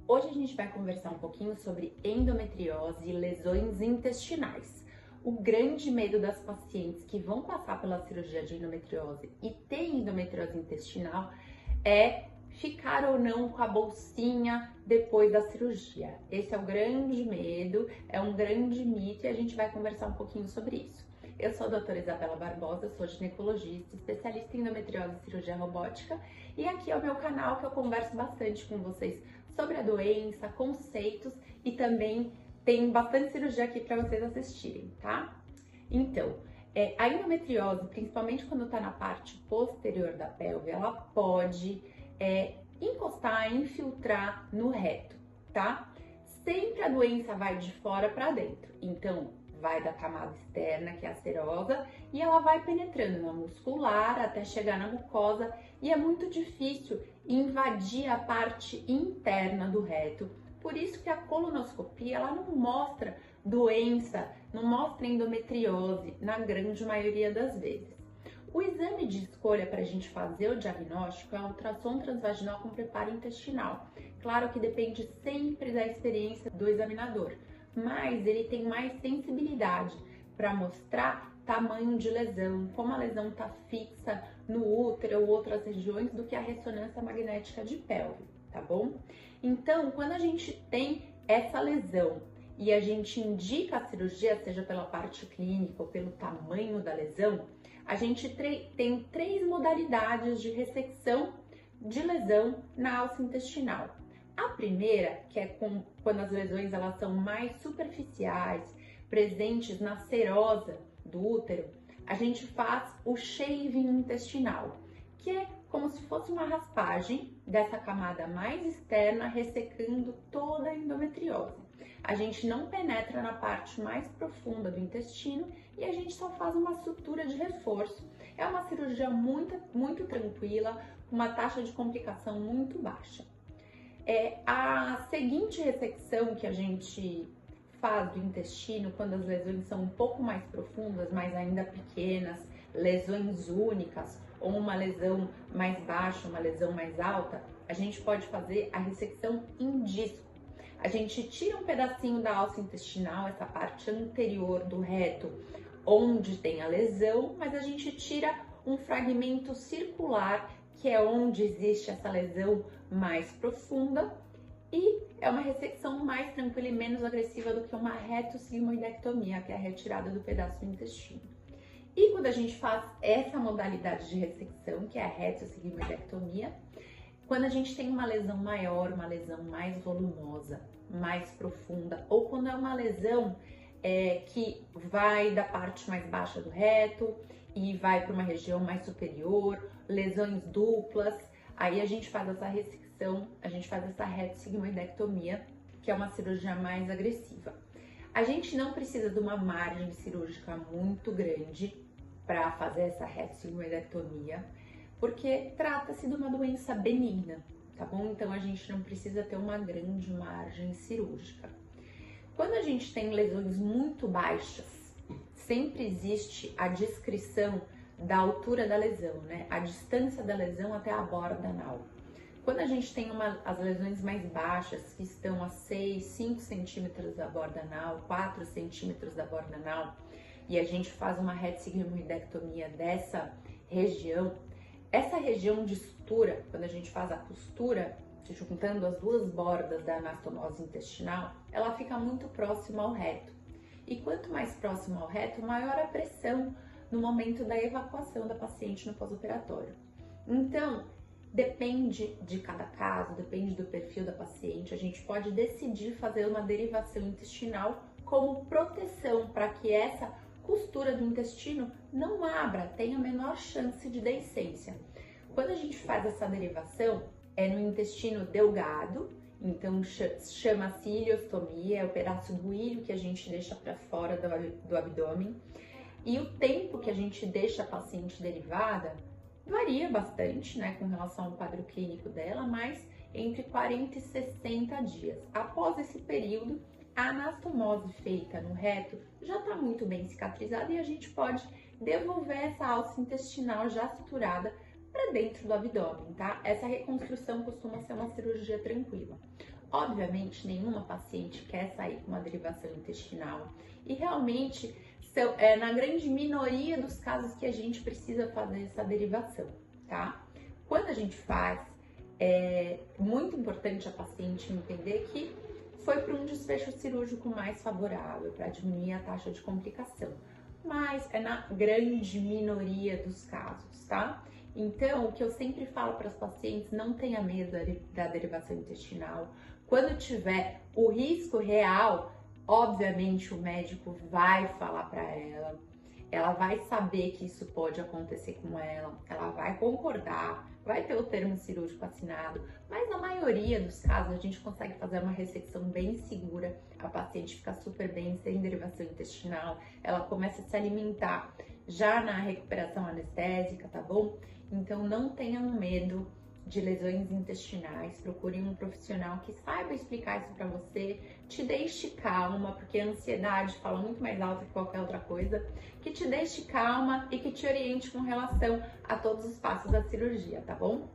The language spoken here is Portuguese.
Hoje a gente vai conversar um pouquinho sobre endometriose e lesões intestinais. O grande medo das pacientes que vão passar pela cirurgia de endometriose e ter endometriose intestinal é ficar ou não com a bolsinha depois da cirurgia. Esse é o grande medo, é um grande mito e a gente vai conversar um pouquinho sobre isso. Eu sou a doutora Isabela Barbosa, sou ginecologista, especialista em endometriose e cirurgia robótica, e aqui é o meu canal que eu converso bastante com vocês sobre a doença, conceitos e também tem bastante cirurgia aqui para vocês assistirem, tá? Então, a endometriose, principalmente quando está na parte posterior da pelve, ela pode encostar, infiltrar no reto, tá? Sempre a doença vai de fora para dentro, então vai da camada externa, que é a serosa, e ela vai penetrando na muscular até chegar na mucosa, e é muito difícil invadir a parte interna do reto. Por isso que a colonoscopia, ela não mostra doença, não mostra endometriose na grande maioria das vezes. O exame de escolha para a gente fazer o diagnóstico é o ultrassom transvaginal com preparo intestinal. Claro que depende sempre da experiência do examinador, mas ele tem mais sensibilidade para mostrar tamanho de lesão, como a lesão está fixa no útero ou outras regiões do que a ressonância magnética de pelve, tá bom? Então, quando a gente tem essa lesão e a gente indica a cirurgia, seja pela parte clínica ou pelo tamanho da lesão, a gente tem três modalidades de ressecção de lesão na alça intestinal. A primeira, que é quando as lesões elas são mais superficiais, presentes na serosa do útero, a gente faz o shaving intestinal, que é como se fosse uma raspagem dessa camada mais externa, ressecando toda a endometriose. A gente não penetra na parte mais profunda do intestino e a gente só faz uma sutura de reforço. É uma cirurgia muito tranquila, com uma taxa de complicação muito baixa. A seguinte ressecção que a gente faz do intestino, quando as lesões são um pouco mais profundas, mas ainda pequenas, lesões únicas, ou uma lesão mais baixa, uma lesão mais alta, a gente pode fazer a ressecção em disco. A gente tira um pedacinho da alça intestinal, essa parte anterior do reto, onde tem a lesão, mas a gente tira um fragmento circular, que é onde existe essa lesão mais profunda, e é uma ressecção mais tranquila e menos agressiva do que uma retossigmoidectomia, que é a retirada do pedaço do intestino. E quando a gente faz essa modalidade de ressecção, que é a retossigmoidectomia, quando a gente tem uma lesão maior, uma lesão mais volumosa, mais profunda, ou quando é uma lesão que vai da parte mais baixa do reto e vai para uma região mais superior, lesões duplas, aí a gente faz essa ressecção, a gente faz essa retossigmoidectomia, que é uma cirurgia mais agressiva. A gente não precisa de uma margem cirúrgica muito grande para fazer essa retossigmoidectomia, porque trata-se de uma doença benigna, tá bom? Então a gente não precisa ter uma grande margem cirúrgica. Quando a gente tem lesões muito baixas, sempre existe a descrição da altura da lesão, né? A distância da lesão até a borda anal. Quando a gente tem as lesões mais baixas, que estão a 5 centímetros da borda anal, 4 centímetros da borda anal, e a gente faz uma retossigmoidectomia dessa região, essa região de sutura, quando a gente faz a costura, juntando as duas bordas da anastomose intestinal, ela fica muito próxima ao reto. E quanto mais próximo ao reto, maior a pressão no momento da evacuação da paciente no pós-operatório. Então, depende de cada caso, depende do perfil da paciente, a gente pode decidir fazer uma derivação intestinal como proteção para que essa costura do intestino não abra, tenha a menor chance de deiscência. Quando a gente faz essa derivação, é no intestino delgado, então chama-se ileostomia, é o pedaço do ilho que a gente deixa para fora do abdômen. E o tempo que a gente deixa a paciente derivada varia bastante, né, com relação ao quadro clínico dela, mas entre 40 e 60 dias. Após esse período, a anastomose feita no reto já está muito bem cicatrizada e a gente pode devolver essa alça intestinal já suturada para dentro do abdômen, tá? Essa reconstrução costuma ser uma cirurgia tranquila. Obviamente, nenhuma paciente quer sair com uma derivação intestinal e realmente na grande minoria dos casos que a gente precisa fazer essa derivação, tá? Quando a gente faz, é muito importante a paciente entender que foi para um desfecho cirúrgico mais favorável, para diminuir a taxa de complicação, mas é na grande minoria dos casos, tá? Então, o que eu sempre falo para as pacientes, não tenha medo da derivação intestinal. Quando tiver o risco real, obviamente o médico vai falar para ela vai saber que isso pode acontecer com ela vai concordar, vai ter o termo cirúrgico assinado, mas na maioria dos casos a gente consegue fazer uma ressecção bem segura, a paciente fica super bem, sem derivação intestinal, ela começa a se alimentar já na recuperação anestésica, tá bom? Então não tenham medo de lesões intestinais, procure um profissional que saiba explicar isso para você, te deixe calma, porque a ansiedade fala muito mais alto que qualquer outra coisa, que te deixe calma e que te oriente com relação a todos os passos da cirurgia, tá bom?